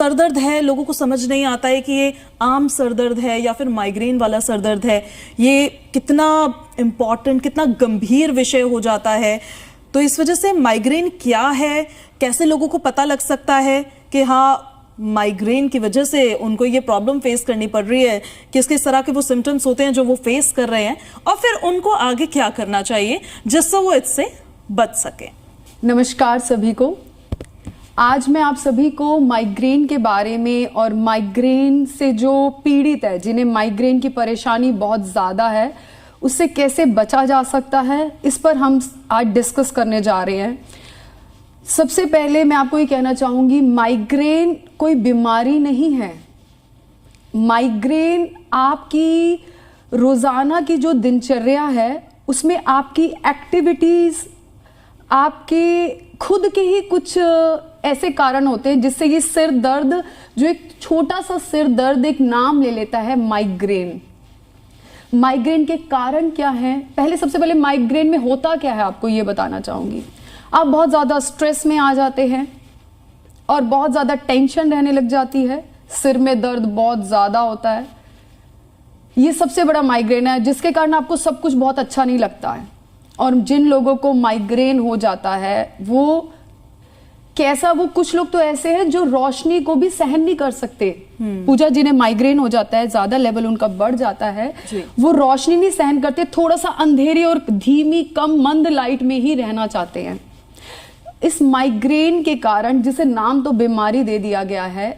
Sir दर्द है, लोगों को समझ नहीं आता है कि ये आम सर दर्द है या फिर माइग्रेन वाला सर दर्द है। ये कितना इम्पॉर्टेंट, कितना गंभीर विषय हो जाता है। तो इस वजह से माइग्रेन क्या है, कैसे लोगों को पता लग सकता है कि हाँ माइग्रेन की वजह से उनको ये प्रॉब्लम फेस करनी पड़ रही है, किस किस तरह के वो सिम्टम्स होते हैं जो वो फेस कर रहे हैं, और फिर उनको आगे क्या करना चाहिए जिससे वो इससे बच सके। नमस्कार सभी को। आज मैं आप सभी को माइग्रेन के बारे में और माइग्रेन से जो पीड़ित है, जिन्हें माइग्रेन की परेशानी बहुत ज़्यादा है, उससे कैसे बचा जा सकता है, इस पर हम आज डिस्कस करने जा रहे हैं। सबसे पहले मैं आपको ये कहना चाहूँगी, माइग्रेन कोई बीमारी नहीं है। माइग्रेन आपकी रोज़ाना की जो दिनचर्या है उसमें आपकी एक्टिविटीज़, आपके खुद के ही कुछ ऐसे कारण होते हैं जिससे ये सिर दर्द, जो एक छोटा सा सिर दर्द एक नाम ले लेता है माइग्रेन। माइग्रेन के कारण क्या हैं? पहले सबसे पहले माइग्रेन में होता क्या है आपको ये बताना चाहूँगी। आप बहुत ज़्यादा स्ट्रेस में आ जाते हैं और बहुत ज़्यादा टेंशन रहने लग जाती है, सिर में दर्द बहुत ज़्यादा होता है। ये सबसे बड़ा माइग्रेन है जिसके कारण आपको सब कुछ बहुत अच्छा नहीं लगता है। और जिन लोगों को माइग्रेन हो जाता है वो कैसा, वो कुछ लोग तो ऐसे हैं जो रोशनी को भी सहन नहीं कर सकते। पूजा, जिन्हें माइग्रेन हो जाता है, ज्यादा लेवल उनका बढ़ जाता है, वो रोशनी नहीं सहन करते, थोड़ा सा अंधेरी और धीमी कम मंद लाइट में ही रहना चाहते हैं। इस माइग्रेन के कारण, जिसे नाम तो बीमारी दे दिया गया है,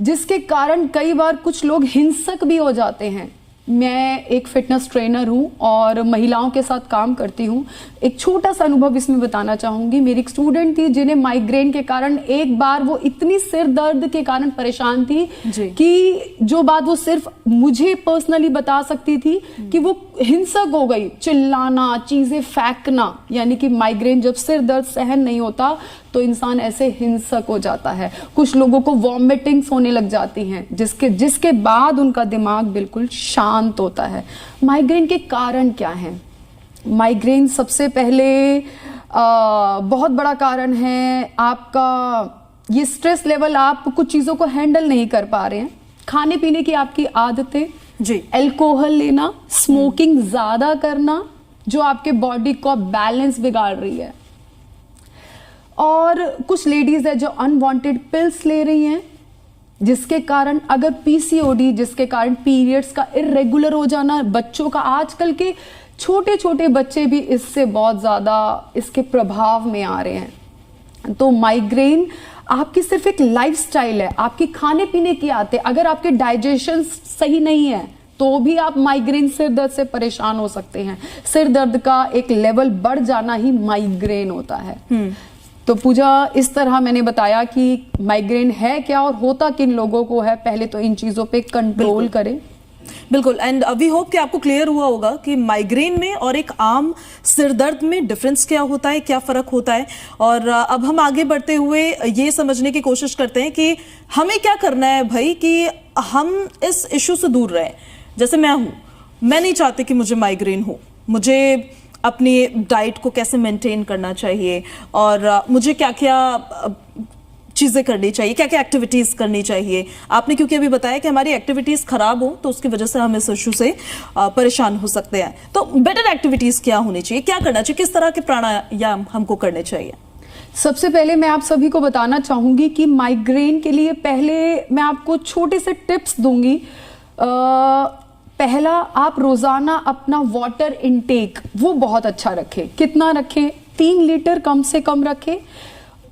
जिसके कारण कई बार कुछ लोग हिंसक भी हो जाते हैं। मैं एक फिटनेस ट्रेनर हूँ और महिलाओं के साथ काम करती हूँ। एक छोटा सा अनुभव इसमें बताना चाहूँगी। मेरी एक स्टूडेंट थी जिन्हें माइग्रेन के कारण एक बार वो इतनी सिर दर्द के कारण परेशान थी कि जो बात वो सिर्फ मुझे पर्सनली बता सकती थी कि वो हिंसक हो गई, चिल्लाना, चीज़ें फेंकना। यानी कि माइग्रेन, जब सिर दर्द सहन नहीं होता तो इंसान ऐसे हिंसक हो जाता है। कुछ लोगों को वॉमिटिंग्स होने लग जाती हैं जिसके बाद उनका दिमाग बिल्कुल शांत होता है। माइग्रेन के कारण क्या हैं? माइग्रेन सबसे पहले बहुत बड़ा कारण है आपका ये स्ट्रेस लेवल। आप कुछ चीज़ों को हैंडल नहीं कर पा रहे हैं। खाने पीने की आपकी आदतें, अल्कोहल लेना, स्मोकिंग ज़्यादा करना, जो आपके बॉडी को बैलेंस बिगाड़ रही है। और कुछ लेडीज है जो अनवांटेड पिल्स ले रही हैं, जिसके कारण, अगर पीसीओडी, जिसके कारण पीरियड्स का इरेगुलर हो जाना, बच्चों का, आजकल के छोटे छोटे बच्चे भी इससे बहुत ज़्यादा इसके प्रभाव में आ रहे हैं। तो माइग्रेन आपकी सिर्फ एक लाइफस्टाइल है, आपकी खाने पीने की आदतें। अगर आपके डाइजेशन सही नहीं है तो भी आप माइग्रेन, सिर दर्द से परेशान हो सकते हैं। सिर दर्द का एक लेवल बढ़ जाना ही माइग्रेन होता है। तो पूजा, इस तरह मैंने बताया कि माइग्रेन है क्या और होता किन लोगों को है। पहले तो इन चीज़ों पे कंट्रोल करें। बिल्कुल। एंड वी होप कि आपको क्लियर हुआ होगा कि माइग्रेन में और एक आम सिर दर्द में डिफरेंस क्या होता है, क्या फ़र्क होता है। और अब हम आगे बढ़ते हुए ये समझने की कोशिश करते हैं कि हमें क्या करना है भाई कि हम इस इशू से दूर रहें। जैसे मैं हूँ, मैं नहीं चाहती कि मुझे माइग्रेन हो। मुझे अपनी डाइट को कैसे मेंटेन करना चाहिए और मुझे क्या क्या चीज़ें करनी चाहिए, क्या क्या एक्टिविटीज़ करनी चाहिए। आपने क्योंकि अभी बताया कि हमारी एक्टिविटीज़ खराब हो तो उसकी वजह से हम इस इशू से परेशान हो सकते हैं। तो बेटर एक्टिविटीज़ क्या होनी चाहिए, क्या करना चाहिए, किस तरह के प्राणायाम हमको करने चाहिए? सबसे पहले मैं आप सभी को बताना चाहूँगी कि माइग्रेन के लिए पहले मैं आपको छोटे से टिप्स दूंगी। पहला, आप रोज़ाना अपना वाटर इनटेक वो बहुत अच्छा रखें। कितना रखें? 3 लीटर कम से कम रखें,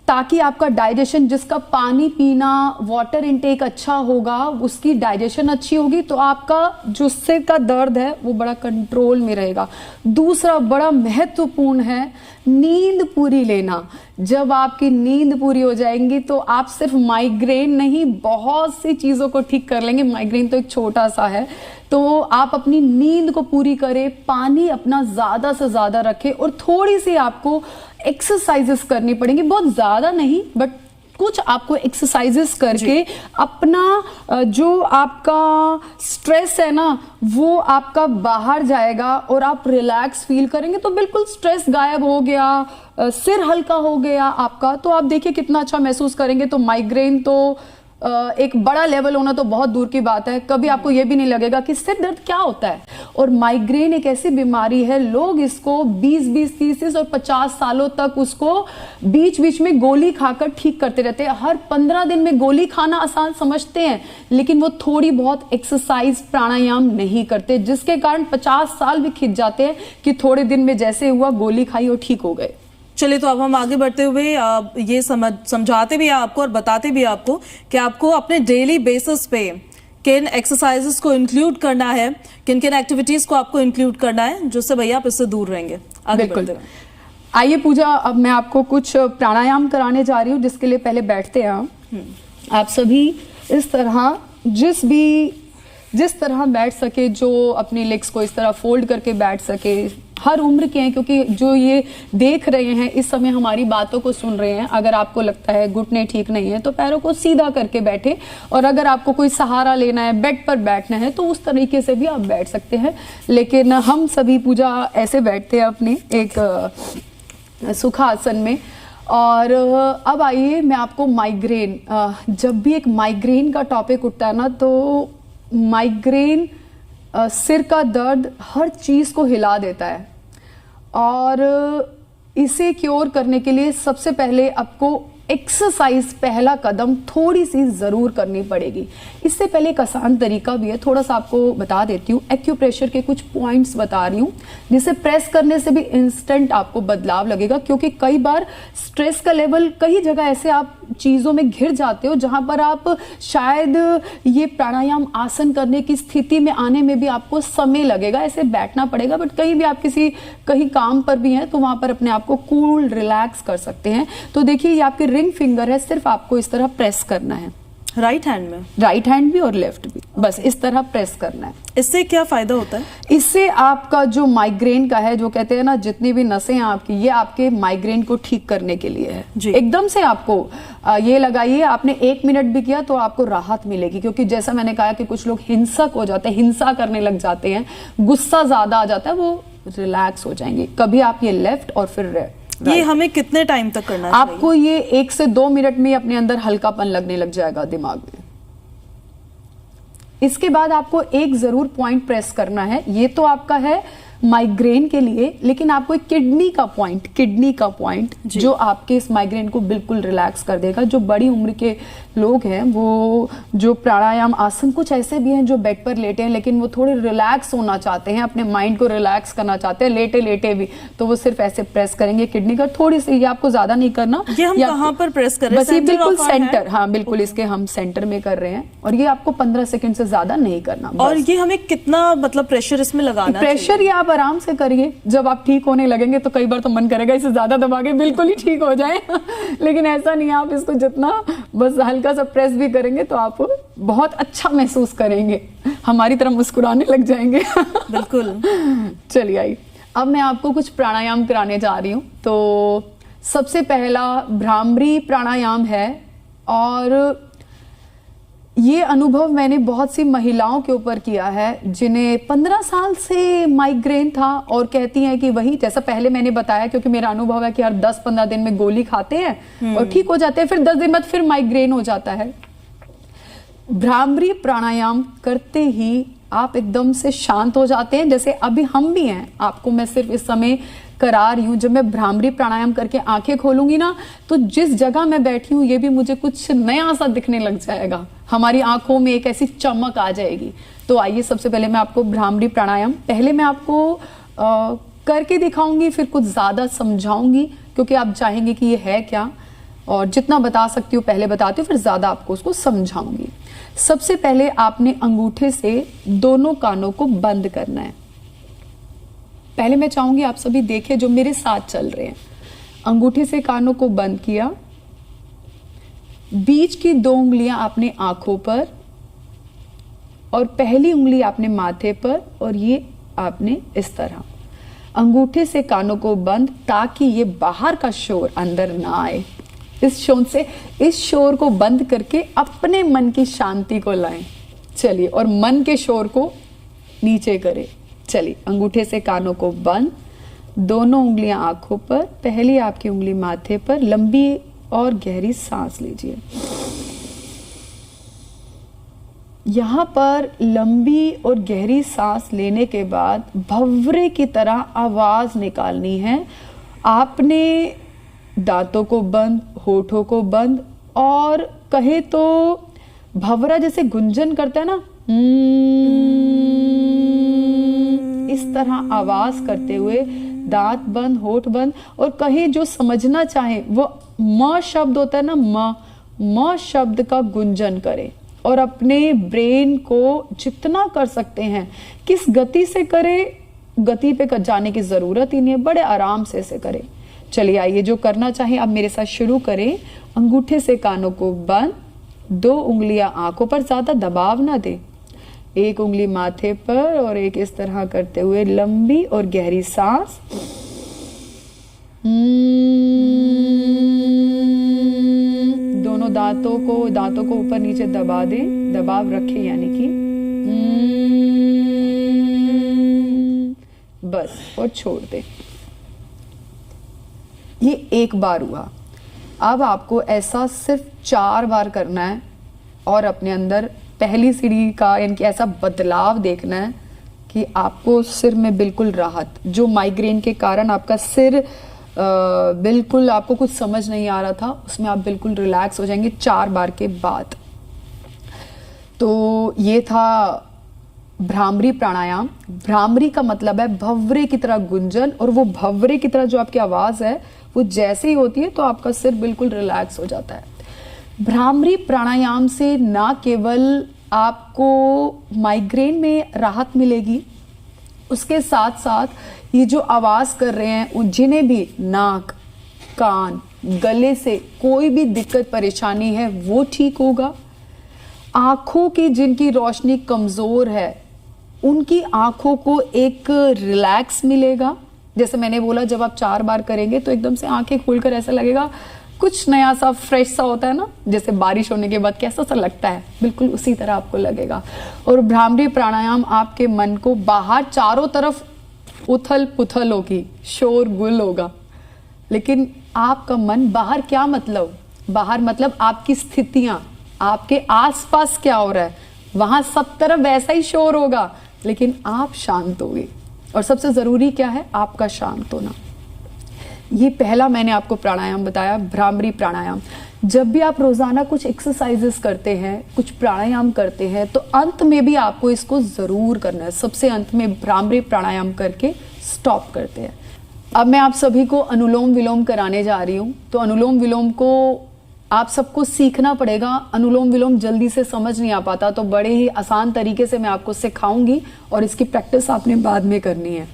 ताकि आपका डाइजेशन, जिसका पानी पीना, वाटर इनटेक अच्छा होगा, उसकी डाइजेशन अच्छी होगी तो आपका जो सिर का दर्द है वो बड़ा कंट्रोल में रहेगा। दूसरा बड़ा महत्वपूर्ण है, नींद पूरी लेना। जब आपकी नींद पूरी हो जाएंगी तो आप सिर्फ माइग्रेन नहीं, बहुत सी चीज़ों को ठीक कर लेंगे। माइग्रेन तो एक छोटा सा है। तो आप अपनी नींद को पूरी करें, पानी अपना ज़्यादा से ज़्यादा रखें और थोड़ी सी आपको एक्सरसाइजेस करनी पड़ेंगी, बहुत ज़्यादा नहीं बट कुछ आपको एक्सरसाइजेस करके अपना जो आपका स्ट्रेस है ना वो आपका बाहर जाएगा और आप रिलैक्स फील करेंगे तो बिल्कुल स्ट्रेस गायब हो गया, सिर हल्का हो गया आपका, तो आप देखिए कितना अच्छा महसूस करेंगे। तो माइग्रेन तो एक बड़ा लेवल होना तो बहुत दूर की बात है, कभी आपको ये भी नहीं लगेगा कि सिर दर्द क्या होता है। और माइग्रेन एक ऐसी बीमारी है, लोग इसको 20-20, 30 और 50 सालों तक उसको बीच बीच में गोली खाकर ठीक करते रहते हैं। हर 15 दिन में गोली खाना आसान समझते हैं, लेकिन वो थोड़ी बहुत एक्सरसाइज प्राणायाम नहीं करते, जिसके कारण 50 साल भी खिंच जाते हैं कि थोड़े दिन में जैसे हुआ गोली खाई और ठीक हो गए। चलिए, तो अब हम आगे बढ़ते हुए ये समझाते भी आपको और बताते भी आपको कि आपको अपने डेली बेसिस पे किन एक्सरसाइजेस को इंक्लूड करना है, किन किन एक्टिविटीज को आपको इंक्लूड करना है, जिससे भैया आप इससे दूर रहेंगे। आगे बढ़ते हुए आइए पूजा, अब मैं आपको कुछ प्राणायाम कराने जा रही हूँ, जिसके लिए पहले बैठते हैं आप सभी इस तरह, जिस तरह बैठ सके, जो अपनी लेग्स को इस तरह फोल्ड करके बैठ सके। हर उम्र के हैं, क्योंकि जो ये देख रहे हैं इस समय हमारी बातों को सुन रहे हैं। अगर आपको लगता है घुटने ठीक नहीं है तो पैरों को सीधा करके बैठे, और अगर आपको कोई सहारा लेना है, बेड पर बैठना है, तो उस तरीके से भी आप बैठ सकते हैं। लेकिन हम सभी पूजा ऐसे बैठते हैं अपने एक सुखासन में। और अब आइए मैं आपको माइग्रेन, जब भी एक माइग्रेन का टॉपिक उठता है ना, तो माइग्रेन सिर का दर्द हर चीज़ को हिला देता है। और इसे क्योर करने के लिए सबसे पहले आपको एक्सरसाइज, पहला कदम थोड़ी सी ज़रूर करनी पड़ेगी। इससे पहले एक आसान तरीका भी है, थोड़ा सा आपको बता देती हूँ। एक्यूप्रेशर के कुछ पॉइंट्स बता रही हूँ, जिसे प्रेस करने से भी इंस्टेंट आपको बदलाव लगेगा। क्योंकि कई बार स्ट्रेस का लेवल कई जगह ऐसे आप चीज़ों में घिर जाते हो, जहाँ पर आप शायद ये प्राणायाम आसन करने की स्थिति में आने में भी आपको समय लगेगा, ऐसे बैठना पड़ेगा। बट कहीं भी आप कहीं काम पर भी हैं तो वहाँ पर अपने आप को कूल रिलैक्स कर सकते हैं। तो देखिए, ये आपके रिंग फिंगर है, सिर्फ आपको इस तरह प्रेस करना है, राइट हैंड भी और लेफ्ट भी, बस इस तरह प्रेस करना है। इससे क्या फायदा होता है? इससे आपका जो माइग्रेन का है, जो कहते हैं ना जितनी भी नसें हैं आपकी, ये आपके माइग्रेन को ठीक करने के लिए है। एकदम से आपको ये लगाइए, आपने 1 मिनट भी किया तो आपको राहत मिलेगी। क्योंकि जैसा मैंने कहा कि कुछ लोग हिंसक हो जाते हैं, हिंसा करने लग जाते हैं, गुस्सा ज्यादा आ जाता है, वो रिलैक्स हो जाएंगे। कभी आप ये लेफ्ट और फिर ये हमें कितने टाइम तक करना है? आपको ये 1 से 2 मिनट में अपने अंदर हल्कापन लगने लग जाएगा दिमाग में। इसके बाद आपको एक जरूर पॉइंट प्रेस करना है। ये तो आपका है माइग्रेन के लिए, लेकिन आपको एक किडनी का पॉइंट जो आपके इस माइग्रेन को बिल्कुल रिलैक्स कर देगा। जो बड़ी उम्र के लोग हैं, वो जो प्राणायाम आसन, कुछ ऐसे भी हैं जो बेड पर लेटे हैं लेकिन वो थोड़े रिलैक्स होना चाहते हैं, अपने माइंड को रिलैक्स करना चाहते हैं लेटे लेटे भी, तो वो सिर्फ ऐसे प्रेस करेंगे किडनी का, थोड़ी सी, ये आपको ज्यादा नहीं करना। ये हम कहाँ पर प्रेस कर रहे हैं? बस ये बिल्कुल सेंटर, हाँ बिल्कुल, इसके हम सेंटर में कर रहे हैं। और ये आपको 15 सेकंड से ज्यादा नहीं करना। और ये हमें कितना मतलब प्रेशर इसमें लगाना? प्रेशर ये आप आराम से करिए, जब आप ठीक होने लगेंगे तो कई बार तो मन करेगा इसे ज्यादा दबा के बिल्कुल ही ठीक हो जाए लेकिन ऐसा नहीं है, आप इसको जितना बस हल्का सा प्रेस भी करेंगे तो आप बहुत अच्छा महसूस करेंगे, हमारी तरह मुस्कुराने लग जाएंगे बिल्कुल। चलिए आइए, अब मैं आपको कुछ प्राणायाम कराने जा रही हूँ। तो सबसे पहला भ्रामरी प्राणायाम है, और ये अनुभव मैंने बहुत सी महिलाओं के ऊपर किया है जिन्हें 15 साल से माइग्रेन था, और कहती हैं कि वही जैसा पहले मैंने बताया, क्योंकि मेरा अनुभव है कि हर 10-15 दिन में गोली खाते हैं और ठीक हो जाते हैं, फिर 10 दिन बाद फिर माइग्रेन हो जाता है। भ्रामरी प्राणायाम करते ही आप एकदम से शांत हो जाते हैं, जैसे अभी हम भी हैं। आपको मैं सिर्फ इस समय करा रही हूँ, जब मैं भ्रामरी प्राणायाम करके आंखें खोलूंगी ना, तो जिस जगह मैं बैठी हूँ ये भी मुझे कुछ नया सा दिखने लग जाएगा, हमारी आंखों में एक ऐसी चमक आ जाएगी। तो आइए, सबसे पहले मैं आपको भ्रामरी प्राणायाम, पहले मैं आपको करके दिखाऊंगी, फिर कुछ ज्यादा समझाऊंगी, क्योंकि आप चाहेंगे कि ये है क्या, और जितना बता सकती हूँ पहले बताती हूँ, फिर ज्यादा आपको उसको समझाऊंगी। सबसे पहले आपने अंगूठे से दोनों कानों को बंद करना है। पहले मैं चाहूंगी आप सभी देखें जो मेरे साथ चल रहे हैं। अंगूठे से कानों को बंद किया, बीच की 2 उंगलियां आपने आंखों पर, और पहली उंगली आपने माथे पर, और ये आपने इस तरह अंगूठे से कानों को बंद, ताकि ये बाहर का शोर अंदर ना आए। इस शोर को बंद करके अपने मन की शांति को लाएं। चलिए, और मन के शोर को नीचे करें। चलिए, अंगूठे से कानों को बंद, दोनों उंगलियां आंखों पर, पहली आपकी उंगली माथे पर, लंबी और गहरी सांस लीजिए। यहाँ पर लंबी और गहरी सांस लेने के बाद भंवरे की तरह आवाज निकालनी है। आपने दांतों को बंद, होठों को बंद, और कहे तो भंवरा जैसे गुंजन करता है ना, इस तरह आवाज करते हुए दांत बंद, होठ बंद, और कहीं जो समझना चाहे वो म शब्द होता है ना, म शब्द का गुंजन करें और अपने ब्रेन को जितना कर सकते हैं, किस गति से करें, गति पे जाने की जरूरत ही नहीं है, बड़े आराम से इसे करें। चलिए आइए, जो करना चाहे आप मेरे साथ शुरू करें। अंगूठे से कानों को बंद, 2 उंगलियां आंखों पर, ज्यादा दबाव ना दें, 1 उंगली माथे पर और एक इस तरह करते हुए लंबी और गहरी सांस। दोनों दांतों को ऊपर नीचे दबा दें, दबाव रखें, यानी कि बस, और छोड़ दें। ये एक बार हुआ। अब आपको ऐसा सिर्फ 4 बार करना है और अपने अंदर पहली सीढ़ी का इनके ऐसा बदलाव देखना है कि आपको सिर में बिल्कुल राहत, जो माइग्रेन के कारण आपका सिर बिल्कुल आपको कुछ समझ नहीं आ रहा था, उसमें आप बिल्कुल रिलैक्स हो जाएंगे 4 बार के बाद। तो ये था भ्रामरी प्राणायाम। भ्रामरी का मतलब है भंवरे की तरह गुंजन, और वो भंवरे की तरह जो आपकी आवाज है वो जैसे ही होती है तो आपका सिर बिल्कुल रिलैक्स हो जाता है। भ्रामरी प्राणायाम से ना केवल आपको माइग्रेन में राहत मिलेगी, उसके साथ साथ ये जो आवाज कर रहे हैं जिन्हें भी नाक, कान, गले से कोई भी दिक्कत परेशानी है वो ठीक होगा। आंखों की जिनकी रोशनी कमजोर है उनकी आंखों को एक रिलैक्स मिलेगा। जैसे मैंने बोला, जब आप 4 बार करेंगे तो एकदम से आंखें खोलकर ऐसा लगेगा कुछ नया सा, फ्रेश सा होता है ना, जैसे बारिश होने के बाद कैसा सा लगता है, बिल्कुल उसी तरह आपको लगेगा। और भ्रामरी प्राणायाम आपके मन को बाहर चारों तरफ उथल पुथल होगी, शोरगुल होगा, लेकिन आपका मन बाहर, क्या मतलब बाहर, मतलब आपकी स्थितियां, आपके आसपास क्या हो रहा है, वहां सब तरफ वैसा ही शोर होगा, लेकिन आप शांत होगे। और सबसे जरूरी क्या है, आपका शांत होना। ये पहला मैंने आपको प्राणायाम बताया, भ्रामरी प्राणायाम। जब भी आप रोजाना कुछ एक्सरसाइजेस करते हैं, कुछ प्राणायाम करते हैं, तो अंत में भी आपको इसको जरूर करना है। सबसे अंत में भ्रामरी प्राणायाम करके स्टॉप करते हैं। अब मैं आप सभी को अनुलोम विलोम कराने जा रही हूँ। तो अनुलोम विलोम को आप सबको सीखना पड़ेगा। अनुलोम विलोम जल्दी से समझ नहीं आ पाता, तो बड़े ही आसान तरीके से मैं आपको सिखाऊंगी और इसकी प्रैक्टिस आपने बाद में करनी है।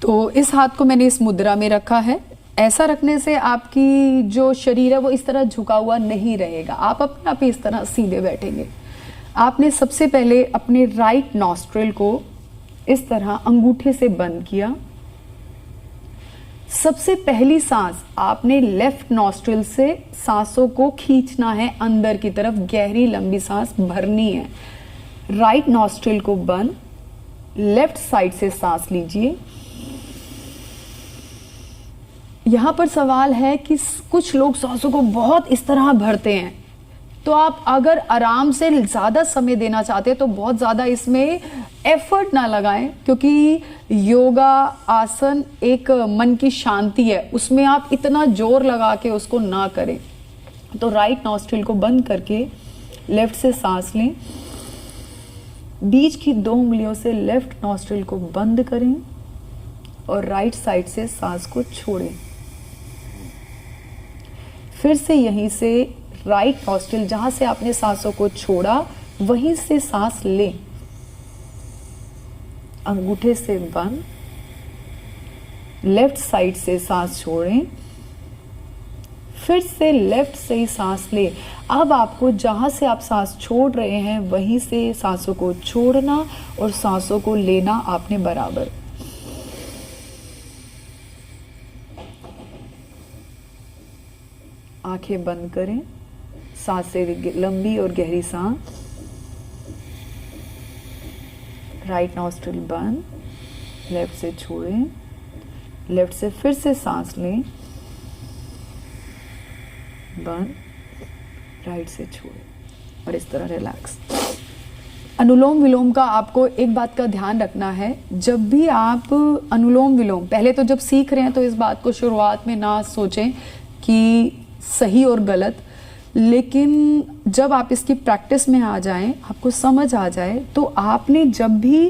तो इस हाथ को मैंने इस मुद्रा में रखा है। ऐसा रखने से आपकी जो शरीर है वो इस तरह झुका हुआ नहीं रहेगा, आप अपने आप ही इस तरह सीधे बैठेंगे। आपने सबसे पहले अपने राइट नॉस्ट्रिल को इस तरह अंगूठे से बंद किया। सबसे पहली सांस आपने लेफ्ट नॉस्ट्रिल से सांसों को खींचना है अंदर की तरफ, गहरी लंबी सांस भरनी है। राइट नॉस्ट्रिल को बंद, लेफ्ट साइड से सांस लीजिए। यहां पर सवाल है कि कुछ लोग सांसों को बहुत इस तरह भरते हैं, तो आप अगर आराम से ज्यादा समय देना चाहते हैं तो बहुत ज्यादा इसमें एफर्ट ना लगाएं, क्योंकि योगा आसन एक मन की शांति है, उसमें आप इतना जोर लगा के उसको ना करें। तो राइट नॉस्ट्रिल को बंद करके लेफ्ट से सांस लें। बीच की 2 उंगलियों से लेफ्ट नॉस्ट्रिल को बंद करें और राइट साइड से सांस को छोड़ें। फिर से यहीं से राइट नॉस्ट्रिल, जहां से आपने सांसों को छोड़ा वहीं से सांस लें। अंगूठे से बंद, लेफ्ट साइड से सांस छोड़ें, फिर से लेफ्ट से ही सांस लें। अब आपको जहां से आप सांस छोड़ रहे हैं वहीं से सांसों को छोड़ना और सांसों को लेना आपने बराबर। आंखें बंद करें, सांसें लंबी और गहरी सांस। राइट नॉस्ट्रिल बंद, लेफ्ट से छोड़ें, लेफ्ट से फिर से सांस लें, बंद, राइट से छोड़ें और इस तरह रिलैक्स। अनुलोम विलोम का आपको एक बात का ध्यान रखना है, जब भी आप अनुलोम विलोम, पहले तो जब सीख रहे हैं तो इस बात को शुरुआत में ना सोचें कि सही और गलत, लेकिन जब आप इसकी प्रैक्टिस में आ जाएं, आपको समझ आ जाए, तो आपने जब भी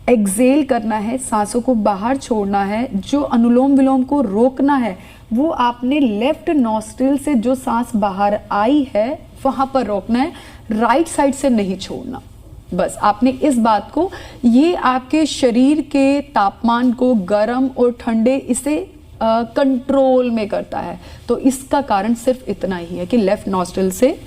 एक्सेल करना है, सांसों को बाहर छोड़ना है, जो अनुलोम विलोम को रोकना है वो आपने लेफ्ट नॉस्ट्रिल से जो सांस बाहर आई है वहां पर रोकना है, राइट साइड से नहीं छोड़ना। बस आपने इस बात को, ये आपके शरीर के तापमान को गर्म और ठंडे इसे कंट्रोल में करता है। तो इसका कारण सिर्फ इतना ही है कि लेफ्ट नॉस्ट्रिल से।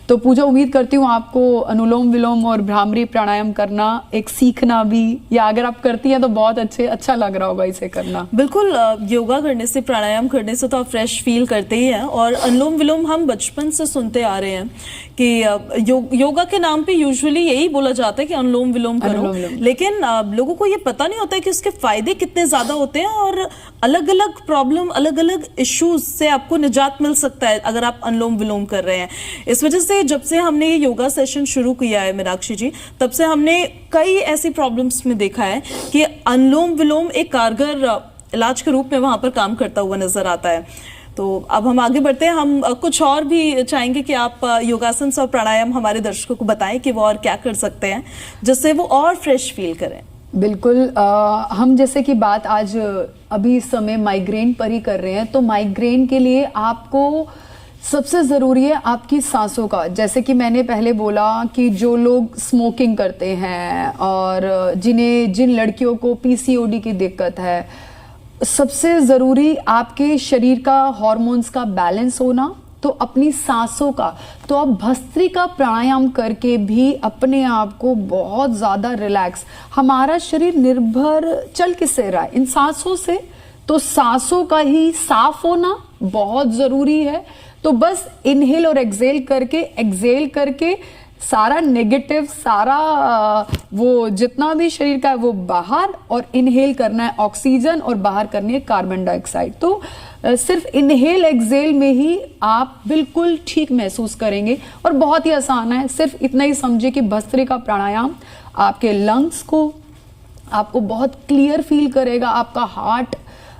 तो पूजा, उम्मीद करती हूँ आपको अनुलोम विलोम और भ्रामरी प्राणायाम करना एक सीखना भी, या अगर आप करती हैं तो बहुत अच्छा लग रहा होगा इसे करना। बिल्कुल, योगा करने से, प्राणायाम करने से तो आप फ्रेश फील करते ही हैं। और अनुलोम विलोम हम बचपन से सुनते आ रहे हैं कि योगा के नाम पे यूजुअली यही बोला जाता है कि अनुलोम विलोम करो, लेकिन लोगों को ये पता नहीं होता है कि उसके फायदे कितने ज्यादा होते हैं और अलग अलग प्रॉब्लम, अलग अलग इश्यूज से आपको निजात मिल सकता है अगर आप अनुलोम विलोम कर रहे हैं। इस वजह से जब से हमने ये योगा सेशन शुरू किया है मीनाक्षी जी, तब से हमने कई ऐसी प्रॉब्लम्स में देखा है कि अनुलोम विलोम एक कारगर इलाज के रूप में वहां पर काम करता हुआ नजर आता है। तो अब हम आगे बढ़ते हैं, हम कुछ और भी चाहेंगे कि आप योगासन और प्राणायाम हमारे दर्शकों को बताएं कि वो और क्या कर सकते हैं जिससे वो और फ्रेश फील करें। बिल्कुल, हम जैसे कि बात आज अभी इस समय माइग्रेन पर ही कर रहे हैं, तो माइग्रेन के लिए आपको सबसे ज़रूरी है आपकी सांसों का। जैसे कि मैंने पहले बोला कि जो लोग स्मोकिंग करते हैं और जिन लड़कियों को पीसीओडी की दिक्कत है, सबसे ज़रूरी आपके शरीर का हार्मोन्स का बैलेंस होना, तो अपनी सांसों का, तो आप भस्त्रिका प्राणायाम करके भी अपने आप को बहुत ज़्यादा रिलैक्स, हमारा शरीर निर्भर चल किससे रहा है, इन सांसों से, तो सांसों का ही साफ होना बहुत ज़रूरी है। तो बस इनहेल और एक्सेल करके सारा नेगेटिव, सारा वो जितना भी शरीर का है वो बाहर, और इनहेल करना है ऑक्सीजन और बाहर करनी है कार्बन डाइऑक्साइड। तो सिर्फ इनहेल एक्सेल में ही आप बिल्कुल ठीक महसूस करेंगे और बहुत ही आसान है। सिर्फ इतना ही समझिए कि भस्त्रिका प्राणायाम आपके लंग्स को, आपको बहुत क्लियर फील करेगा। आपका हार्ट,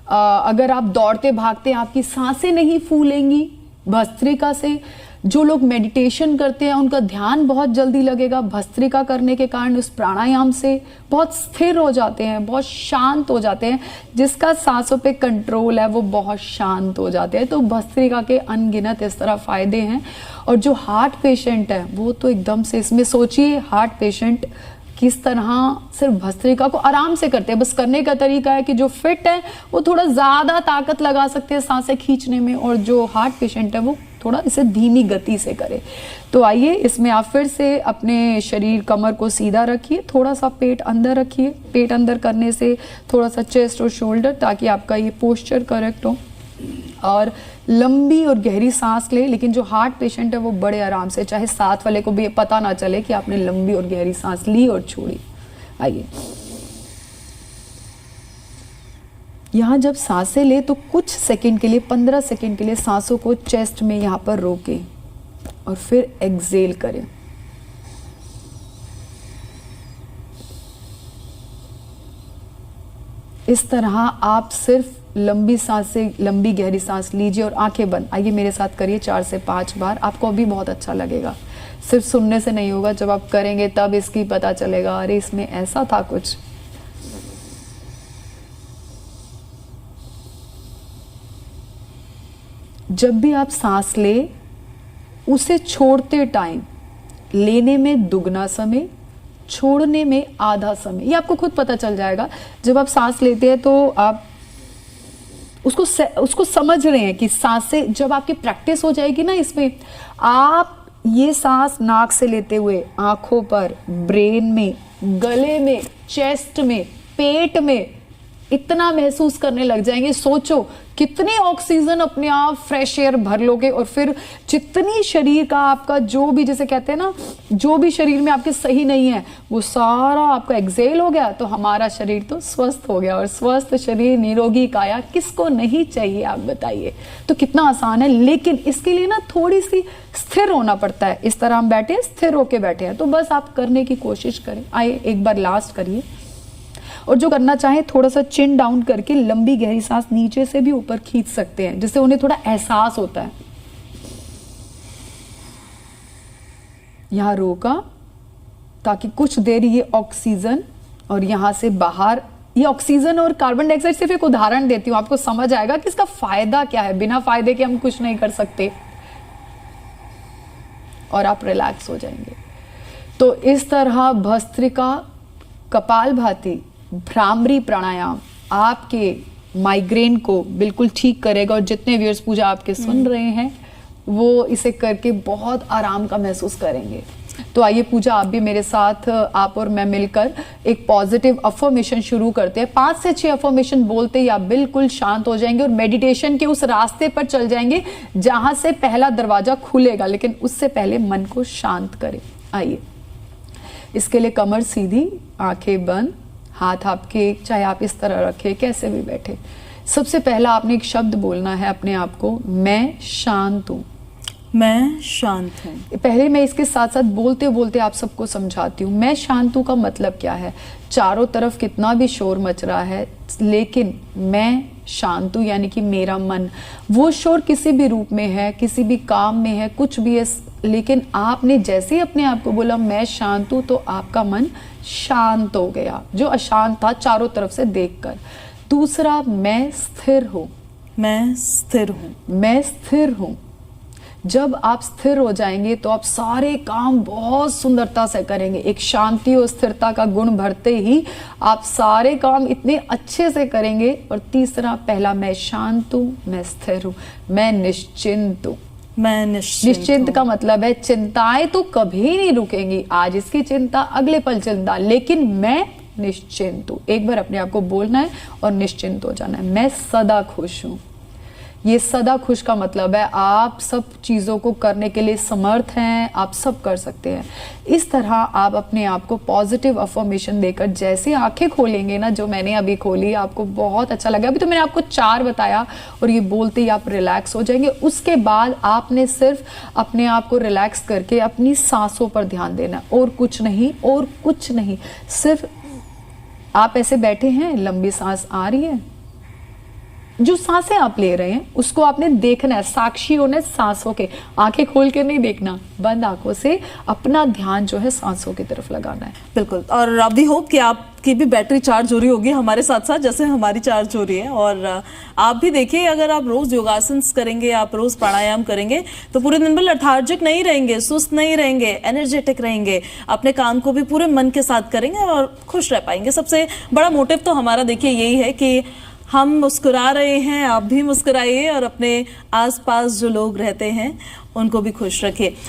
अगर आप दौड़ते भागते आपकी सांसें नहीं फूलेंगी भस्त्रिका से। जो लोग मेडिटेशन करते हैं उनका ध्यान बहुत जल्दी लगेगा भस्त्रिका करने के कारण, उस प्राणायाम से बहुत स्थिर हो जाते हैं, बहुत शांत हो जाते हैं। जिसका सांसों पे कंट्रोल है वो बहुत शांत हो जाते हैं। तो भस्त्रिका के अनगिनत इस तरह फायदे हैं। और जो हार्ट पेशेंट है वो तो एकदम से, इसमें सोचिए हार्ट पेशेंट किस तरह सिर्फ भस्त्रिका को आराम से करते हैं। बस करने का तरीका है कि जो फिट है वो थोड़ा ज़्यादा ताकत लगा सकते हैं सांसें खींचने में, और जो हार्ट पेशेंट है वो थोड़ा इसे धीमी गति से करे। तो आइए, इसमें आप फिर से अपने शरीर, कमर को सीधा रखिए, थोड़ा सा पेट अंदर रखिए। पेट अंदर करने से थोड़ा सा चेस्ट और शोल्डर, ताकि आपका ये पोस्चर करेक्ट हो। और लंबी और गहरी सांस ले, लेकिन जो हार्ट पेशेंट है वो बड़े आराम से, चाहे साथ वाले को भी पता ना चले कि आपने लंबी और गहरी सांस ली और छोड़ी। आइए, यहाँ जब सांसें ले तो कुछ सेकंड के लिए, 15 सेकंड के लिए सांसों को चेस्ट में यहाँ पर रोकें और फिर एक्सेल करें। इस तरह आप सिर्फ लंबी सांसें, लंबी गहरी सांस लीजिए और आंखें बंद। आइए मेरे साथ करिए 4 से 5 बार, आपको अभी बहुत अच्छा लगेगा। सिर्फ सुनने से नहीं होगा, जब आप करेंगे तब इसकी पता चलेगा, अरे इसमें ऐसा था कुछ। जब भी आप सांस ले, उसे छोड़ते टाइम लेने में दुगना समय, छोड़ने में आधा समय। ये आपको खुद पता चल जाएगा। जब आप सांस लेते हैं तो आप उसको समझ रहे हैं कि सांसें, जब आपकी प्रैक्टिस हो जाएगी ना इसमें, आप ये सांस नाक से लेते हुए आंखों पर, ब्रेन में, गले में, चेस्ट में, पेट में, इतना महसूस करने लग जाएंगे। सोचो कितनी ऑक्सीजन अपने आप फ्रेश एयर भर लोगे, और फिर जितनी शरीर का आपका जो भी, जैसे कहते हैं ना, जो भी शरीर में आपके सही नहीं है वो सारा आपका एक्सेल हो गया, तो हमारा शरीर तो स्वस्थ हो गया। और स्वस्थ शरीर निरोगी काया किसको नहीं चाहिए, आप बताइए। तो कितना आसान है, लेकिन इसके लिए ना थोड़ी सी स्थिर होना पड़ता है। इस तरह हम बैठे हैं, स्थिर होके बैठे हैं, तो बस आप करने की कोशिश करें। आइए एक बार लास्ट करिए, और जो करना चाहे थोड़ा सा चिन डाउन करके लंबी गहरी सांस नीचे से भी ऊपर खींच सकते हैं, जिससे उन्हें थोड़ा एहसास होता है। यहां रोका ताकि कुछ देर ये ऑक्सीजन और यहां से बाहर, ये ऑक्सीजन और कार्बन डाइऑक्साइड, सिर्फ एक उदाहरण देती हूं, आपको समझ आएगा कि इसका फायदा क्या है। बिना फायदे के हम कुछ नहीं कर सकते, और आप रिलैक्स हो जाएंगे। तो इस तरह भस्त्रिका, कपालभाति, भ्रामरी प्राणायाम आपके माइग्रेन को बिल्कुल ठीक करेगा। और जितने व्यूअर्स पूजा आपके सुन रहे हैं वो इसे करके बहुत आराम का महसूस करेंगे। तो आइए पूजा, आप भी मेरे साथ, आप और मैं मिलकर एक पॉजिटिव अफर्मेशन शुरू करते हैं। 5 से 6 अफर्मेशन बोलते ही आप बिल्कुल शांत हो जाएंगे और मेडिटेशन के उस रास्ते पर चल जाएंगे जहां से पहला दरवाजा खुलेगा। लेकिन उससे पहले मन को शांत करें। आइए, इसके लिए कमर सीधी, आंखें बंद, हाथ आपके, चाहे आप इस तरह रखें, कैसे भी बैठे। सबसे पहला आपने एक शब्द बोलना है अपने आप को, मैं शांत हूं। मैं शांत हूं। पहले मैं इसके साथ साथ बोलते बोलते आप सबको समझाती हूँ। मैं शांत हूं का मतलब क्या है। चारों तरफ कितना भी शोर मच रहा है, लेकिन मैं शांत हूं यानी कि मेरा मन, वो शोर किसी भी रूप में है, किसी भी काम में है, कुछ भी है, लेकिन आपने जैसे ही अपने आप को बोला मैं शांत हूं, तो आपका मन शांत हो गया, जो अशांत था चारों तरफ से देखकर। दूसरा, मैं स्थिर हूं। मैं स्थिर हूं। मैं स्थिर हूं। जब आप स्थिर हो जाएंगे तो आप सारे काम बहुत सुंदरता से करेंगे। एक शांति और स्थिरता का गुण भरते ही आप सारे काम इतने अच्छे से करेंगे। और तीसरा, पहला, मैं शांत हूं, मैं स्थिर हूं, मैं निश्चिंत हूं। मैं निश्चिंत का मतलब है चिंताएं तो कभी नहीं रुकेंगी, आज इसकी चिंता, अगले पल चिंता, लेकिन मैं निश्चिंत हूं। एक बार अपने आप को बोलना है और निश्चिंत हो जाना है। मैं सदा खुश हूं। ये सदा खुश का मतलब है आप सब चीज़ों को करने के लिए समर्थ हैं, आप सब कर सकते हैं। इस तरह आप अपने आप को पॉजिटिव अफर्मेशन देकर जैसे आंखें खोलेंगे ना, जो मैंने अभी खोली, आपको बहुत अच्छा लगा। अभी तो मैंने आपको 4 बताया, और ये बोलते ही आप रिलैक्स हो जाएंगे। उसके बाद आपने सिर्फ अपने आप को रिलैक्स करके अपनी सांसों पर ध्यान देना, और कुछ नहीं, और कुछ नहीं। सिर्फ आप ऐसे बैठे हैं, लंबी सांस आ रही है, जो सांसें आप ले रहे हैं उसको आपने देखना है, साक्षी होना है सांसों के। आंखें खोल के नहीं देखना, बंद आंखों से अपना ध्यान जो है सांसों की तरफ लगाना है। बिल्कुल। और अब भी होप कि आपकी भी बैटरी चार्ज हो रही होगी हमारे साथ साथ, जैसे हमारी चार्ज हो रही है। और आप भी देखिए, अगर आप रोज योगासन करेंगे, आप रोज प्राणायाम करेंगे, तो पूरे दिन भर लेथार्जिक नहीं रहेंगे, सुस्त नहीं रहेंगे, एनर्जेटिक रहेंगे, अपने काम को भी पूरे मन के साथ करेंगे और खुश रह पाएंगे। सबसे बड़ा मोटिव तो हमारा देखिए यही है कि हम मुस्कुरा रहे हैं, आप भी मुस्कुराइए और अपने आसपास जो लोग रहते हैं उनको भी खुश रखिए।